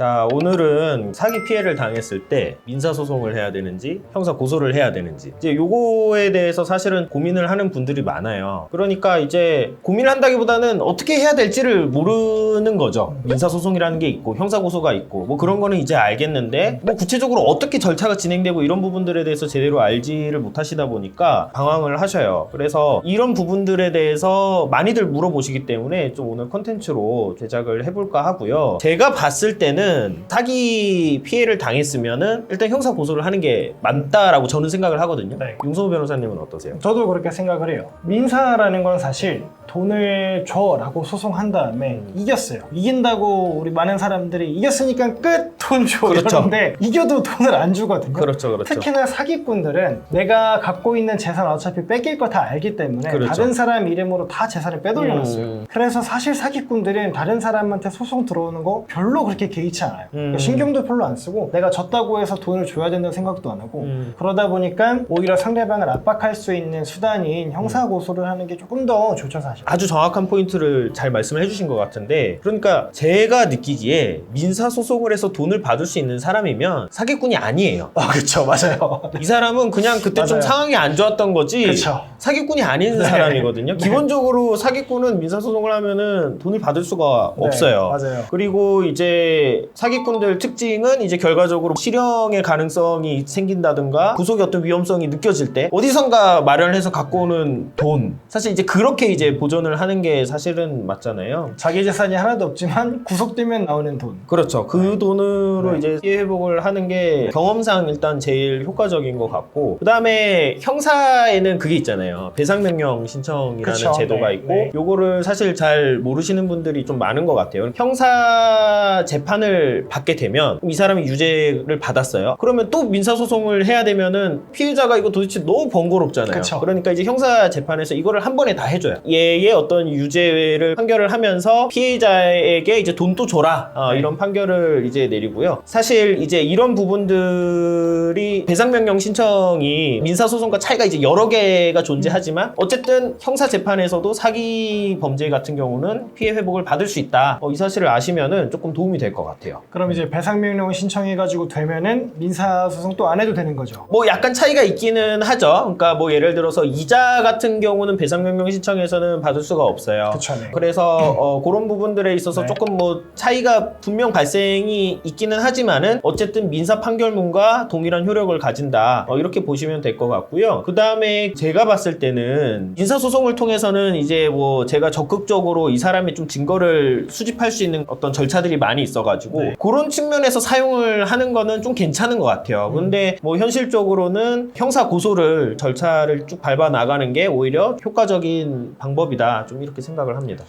자, 오늘은 사기 피해를 당했을 때 민사소송을 해야 되는지 형사 고소를 해야 되는지 이제 요거에 대해서 사실은 고민을 하는 분들이 많아요. 그러니까 이제 고민을 한다기보다는 어떻게 해야 될지를 모르는 거죠. 민사소송이라는 게 있고 형사고소가 있고 뭐 그런 거는 이제 알겠는데 뭐 구체적으로 어떻게 절차가 진행되고 이런 부분들에 대해서 제대로 알지를 못하시다 보니까 방황을 하셔요. 그래서 이런 부분들에 대해서 많이들 물어보시기 때문에 좀 오늘 컨텐츠로 제작을 해볼까 하고요. 제가 봤을 때는 사기 피해를 당했으면은 일단 형사 고소를 하는 게 맞다라고 저는 생각을 하거든요. 네. 윤성호 변호사님은 어떠세요? 저도 그렇게 생각을 해요. 민사라는 건 사실 돈을 줘라고 소송한 다음에 이겼어요. 이긴다고 우리 많은 사람들이 이겼으니까 끝! 돈 줘! 그렇죠. 이러는데 이겨도 돈을 안 주거든요. 그렇죠. 특히나 사기꾼들은 내가 갖고 있는 재산 어차피 뺏길 거 다 알기 때문에 그렇죠. 다른 사람 이름으로 다 재산을 빼돌려놨어요. 그래서 사실 사기꾼들은 다른 사람한테 소송 들어오는 거 별로 그렇게 개의치 않아요. 그러니까 신경도 별로 안 쓰고 내가 졌다고 해서 돈을 줘야 된다는 생각도 안 하고 그러다 보니까 오히려 상대방을 압박할 수 있는 수단인 형사고소를 하는 게 조금 더 좋죠, 사실. 아주 정확한 포인트를 잘 말씀을 해주신 것 같은데, 그러니까 제가 느끼기에 민사소송을 해서 돈을 받을 수 있는 사람이면 사기꾼이 아니에요. 그렇죠, 맞아요. 이 사람은 그냥 그때 좀 맞아요. 상황이 안 좋았던 거지 그쵸. 사기꾼이 아닌 네. 사람이거든요. 네. 기본적으로 사기꾼은 민사소송을 하면은 돈을 받을 수가 네, 없어요. 맞아요. 그리고 이제 사기꾼들 특징은 이제 결과적으로 실형의 가능성이 생긴다든가 구속의 어떤 위험성이 느껴질 때 어디선가 마련해서 갖고 오는 돈, 사실 이제 그렇게 이제 보전을 하는 게 사실은 맞잖아요. 자기 재산이 하나도 없지만 구속되면 나오는 돈. 그렇죠. 그 돈으로 네. 이제 피해 회복을 하는 게 경험상 일단 제일 효과적인 것 같고, 그 다음에 형사에는 그게 있잖아요. 배상명령 신청이라는 그쵸. 제도가 네. 있고, 네. 요거를 사실 잘 모르시는 분들이 좀 많은 것 같아요. 형사 재판을 받게 되면 이 사람이 유죄를 받았어요. 그러면 또 민사소송을 해야 되면은 피해자가 이거 도대체 너무 번거롭잖아요. 그쵸. 그러니까 이제 형사 재판에서 이거를 한 번에 다 해줘요. 얘의 어떤 유죄를 판결을 하면서 피해자에게 이제 돈 또 줘라, 네. 이런 판결을 이제 내리고요. 사실 이제 이런 부분들이 배상명령 신청이 민사소송과 차이가 이제 여러 개가 존재하지만 어쨌든 형사 재판에서도 사기 범죄 같은 경우는 피해 회복을 받을 수 있다. 이 사실을 아시면은 조금 도움이 될 것 같아요. 그럼 이제 배상명령을 신청해가지고 되면은 민사소송 또 안 해도 되는 거죠. 뭐 약간 차이가 있기는 하죠. 그러니까 뭐 예를 들어서 이자 같은 경우는 배상명령 신청에서는 받을 수가 없어요. 그쵸, 네. 그래서 그런 부분들에 있어서 네. 조금 뭐 차이가 분명 발생이 있기는 하지만은 어쨌든 민사 판결문과 동일한 효력을 가진다, 이렇게 보시면 될 것 같고요. 그 다음에 제가 봤을 때는 민사소송을 통해서는 이제 뭐 제가 적극적으로 이 사람의 좀 증거를 수집할 수 있는 어떤 절차들이 많이 있어가지고 네. 그런 측면에서 사용을 하는 거는 좀 괜찮은 것 같아요. 근데 뭐 현실적으로는 형사 고소를 절차를 쭉 밟아 나가는 게 오히려 효과적인 방법이다, 좀 이렇게 생각을 합니다.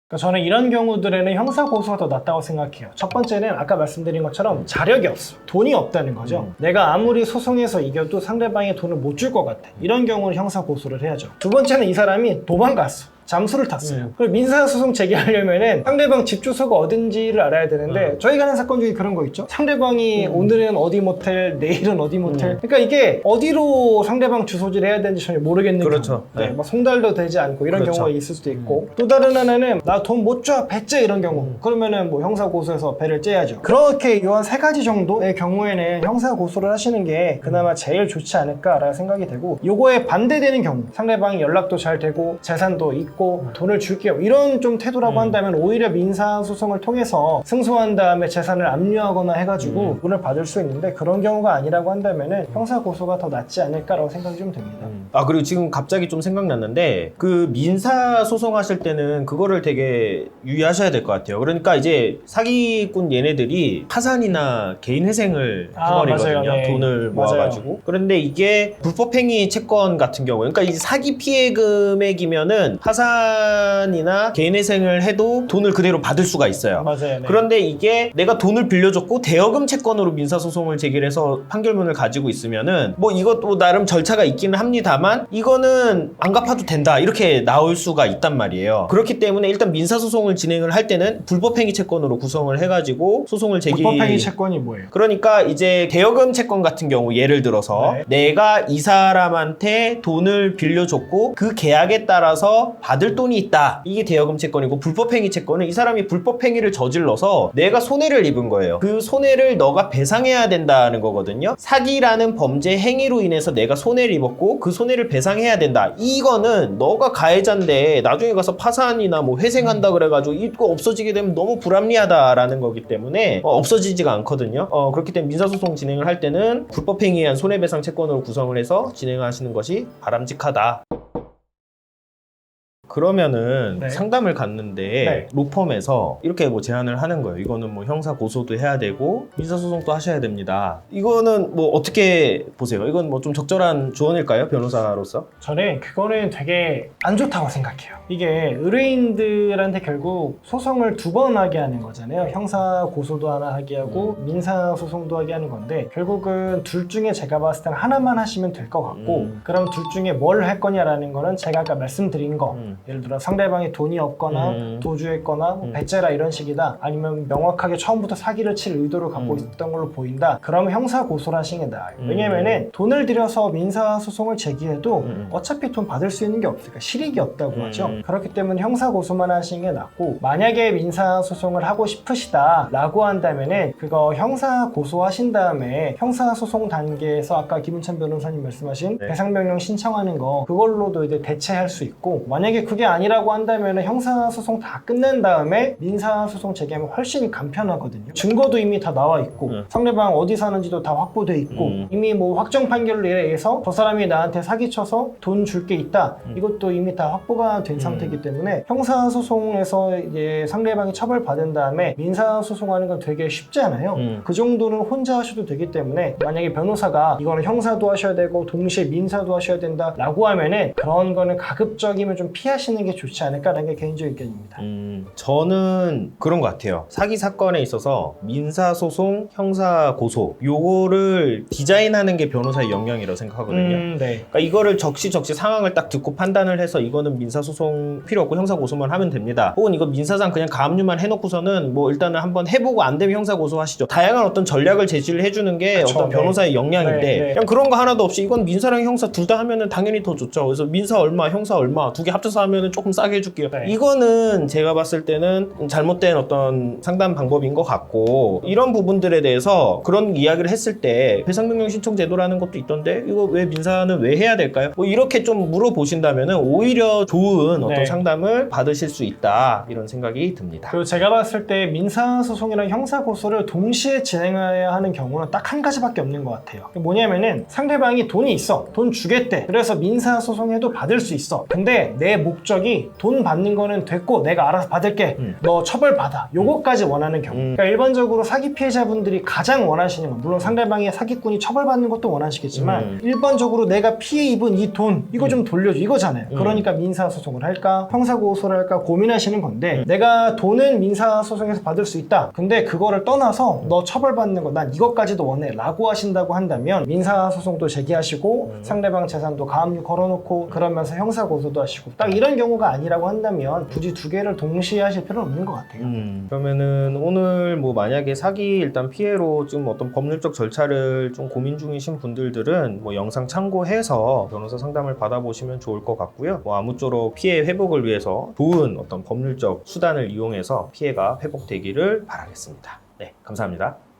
그러니까 저는 이런 경우들에는 형사고소가 더 낫다고 생각해요. 첫 번째는 아까 말씀드린 것처럼 자력이 없어. 돈이 없다는 거죠. 내가 아무리 소송해서 이겨도 상대방이 돈을 못 줄 것 같아. 이런 경우는 형사고소를 해야죠. 두 번째는 이 사람이 도망갔어. 잠수를 탔어요. 그리고 민사소송 제기하려면은 상대방 집 주소가 어딘지를 알아야 되는데 저희가 하는 사건 중에 그런 거 있죠. 상대방이 오늘은 어디 모텔, 내일은 어디 모텔. 그러니까 이게 어디로 상대방 주소지를 해야 되는지 전혀 모르겠는 그렇죠. 경우. 네. 막 송달도 되지 않고 이런 그렇죠. 경우가 있을 수도 있고. 또 다른 하나는 나 돈 못 줘, 배째 이런 경우. 그러면은 뭐 형사고소해서 배를 째야죠. 그렇게 이 한 세 가지 정도의 경우에는 형사고소를 하시는 게 그나마 제일 좋지 않을까라는 생각이 되고, 요거에 반대되는 경우, 상대방이 연락도 잘 되고 재산도 있고 돈을 줄게요 이런 좀 태도라고 한다면 오히려 민사소송을 통해서 승소한 다음에 재산을 압류하거나 해가지고 돈을 받을 수 있는데, 그런 경우가 아니라고 한다면은 형사고소가 더 낫지 않을까라고 생각이 좀 됩니다. 그리고 지금 갑자기 좀 생각났는데, 그 민사소송 하실 때는 그거를 되게 유의하셔야 될 것 같아요. 그러니까 이제 사기꾼 얘네들이 파산이나 개인회생을 해버리거든요. 맞아요. 네. 돈을 모아가지고. 맞아요. 그런데 이게 불법행위 채권 같은 경우, 그러니까 이 사기 피해 금액이면은 파산이나 개인회생을 해도 돈을 그대로 받을 수가 있어요. 맞아요. 네. 그런데 이게 내가 돈을 빌려줬고 대여금 채권으로 민사소송을 제기를 해서 판결문을 가지고 있으면은 뭐 이것도 나름 절차가 있기는 합니다만 이거는 안 갚아도 된다, 이렇게 나올 수가 있단 말이에요. 그렇기 때문에 일단 민사소송을 진행을 할 때는 불법행위 채권으로 구성을 해가지고 소송을 불법행위 채권이 뭐예요? 그러니까 이제 대여금 채권 같은 경우 예를 들어서 네. 내가 이 사람한테 돈을 빌려줬고 그 계약에 따라서 받을 돈이 있다. 이게 대여금 채권이고, 불법행위 채권은 이 사람이 불법행위를 저질러서 내가 손해를 입은 거예요. 그 손해를 너가 배상해야 된다는 거거든요. 사기라는 범죄 행위로 인해서 내가 손해를 입었고 그 손해를 배상해야 된다. 이거는 너가 가해자인데 나중에 가서 파산이나 뭐 회생한다 그래가지고 이거 없어지게 되면 너무 불합리하다라는 거기 때문에 없어지지가 않거든요. 그렇기 때문에 민사소송 진행을 할 때는 불법행위에 의한 손해배상 채권으로 구성을 해서 진행하시는 것이 바람직하다. 그러면은 네. 상담을 갔는데 네. 로펌에서 이렇게 뭐 제안을 하는 거예요. 이거는 뭐 형사 고소도 해야 되고 민사소송도 하셔야 됩니다. 이거는 뭐 어떻게 보세요? 이건 뭐 좀 적절한 조언일까요? 변호사로서? 저는 그거는 되게 안 좋다고 생각해요. 이게 의뢰인들한테 결국 소송을 2번 하게 하는 거잖아요. 형사 고소도 하나 하게 하고 민사 소송도 하게 하는 건데 결국은 둘 중에 제가 봤을 때는 하나만 하시면 될 것 같고 그럼 둘 중에 뭘 할 거냐라는 거는 제가 아까 말씀드린 거 예를 들어 상대방이 돈이 없거나 도주했거나 뭐 배째라 이런 식이다 아니면 명확하게 처음부터 사기를 칠 의도를 갖고 있었던 걸로 보인다 그러면 형사 고소를 하시는 게 나아요. 왜냐면은 돈을 들여서 민사 소송을 제기해도 어차피 돈 받을 수 있는 게 없으니까 실익이 없다고 하죠. 그렇기 때문에 형사 고소만 하시는 게 낫고 만약에 민사 소송을 하고 싶으시다 라고 한다면은 그거 형사 고소하신 다음에 형사 소송 단계에서 아까 김은찬 변호사님 말씀하신 네. 배상명령 신청하는 거 그걸로도 이제 대체할 수 있고 만약에 그게 아니라고 한다면 형사소송 다 끝낸 다음에 민사소송 제기하면 훨씬 간편하거든요. 증거도 이미 다 나와 있고 상대방 어디 사는지도 다 확보돼 있고 이미 뭐 확정 판결에 의해서 저 사람이 나한테 사기쳐서 돈 줄 게 있다 이것도 이미 다 확보가 된 상태이기 때문에 형사소송에서 이제 상대방이 처벌받은 다음에 민사소송하는 건 되게 쉽잖아요. 그 정도는 혼자 하셔도 되기 때문에 만약에 변호사가 이거는 형사도 하셔야 되고 동시에 민사도 하셔야 된다 라고 하면은 그런 거는 가급적이면 좀 피하시는 게 좋지 않을까라는 게 개인적 의견입니다. 저는 그런 것 같아요. 사기 사건에 있어서 민사소송, 형사고소 요거를 디자인하는 게 변호사의 역량이라고 생각하거든요. 네. 그러니까 이거를 적시적시 상황을 딱 듣고 판단을 해서 이거는 민사소송 필요 없고 형사고소만 하면 됩니다. 혹은 이거 민사상 그냥 가압류만 해놓고서는 뭐 일단은 한번 해보고 안 되면 형사고소하시죠. 다양한 어떤 전략을 제시를 해주는 게 그쵸, 어떤 변호사의 역량인데 네. 그냥 그런 거 하나도 없이 이건 민사랑 형사 둘 다 하면은 당연히 더 좋죠. 그래서 민사 얼마, 형사 얼마 두 개 합쳐서 하면은 조금 싸게 해줄게요. 네. 이거는 제가 봤을 때는 잘못된 어떤 상담 방법인 것 같고 이런 부분들에 대해서 그런 이야기를 했을 때 배상명령 신청 제도라는 것도 있던데 이거 왜 민사는 왜 해야 될까요? 뭐 이렇게 좀 물어보신다면은 오히려 좋은 어떤 네. 상담을 받으실 수 있다 이런 생각이 듭니다. 그리고 제가 봤을 때 민사소송이랑 형사고소를 동시에 진행해야 하는 경우는 딱 한 가지밖에 없는 것 같아요. 뭐냐면은 상대방이 돈이 있어. 돈 주겠대. 그래서 민사소송해도 받을 수 있어. 근데 내 목적이 돈 받는 거는 됐고 내가 알아서 받을게. 너 처벌받아. 요거까지 원하는 경우. 그러니까 일반적으로 사기 피해자분들이 가장 원하시는 건 물론 상대방의 사기꾼이 처벌받는 것도 원하시겠지만 일반적으로 내가 피해 입은 이 돈 이거 좀 돌려줘 이거잖아요. 그러니까 민사소송을 할까 형사고소를 할까 고민하시는 건데 내가 돈은 민사소송에서 받을 수 있다. 근데 그거를 떠나서 너 처벌받는 거 난 이것까지도 원해 라고 하신다고 한다면 민사소송도 제기하시고 상대방 재산도 가압류 걸어놓고 그러면서 형사고소도 하시고 딱 이런 경우가 아니라고 한다면 굳이 두 개를 동시에 하실 필요는 없는 것 같아요. 그러면은 오늘 뭐 만약에 사기 일단 피해로 좀 어떤 법률적 절차를 좀 고민 중이신 분들은 뭐 영상 참고해서 변호사 상담을 받아보시면 좋을 것 같고요. 뭐 아무쪼록 피해 회복을 위해서 좋은 어떤 법률적 수단을 이용해서 피해가 회복되기를 바라겠습니다. 네, 감사합니다.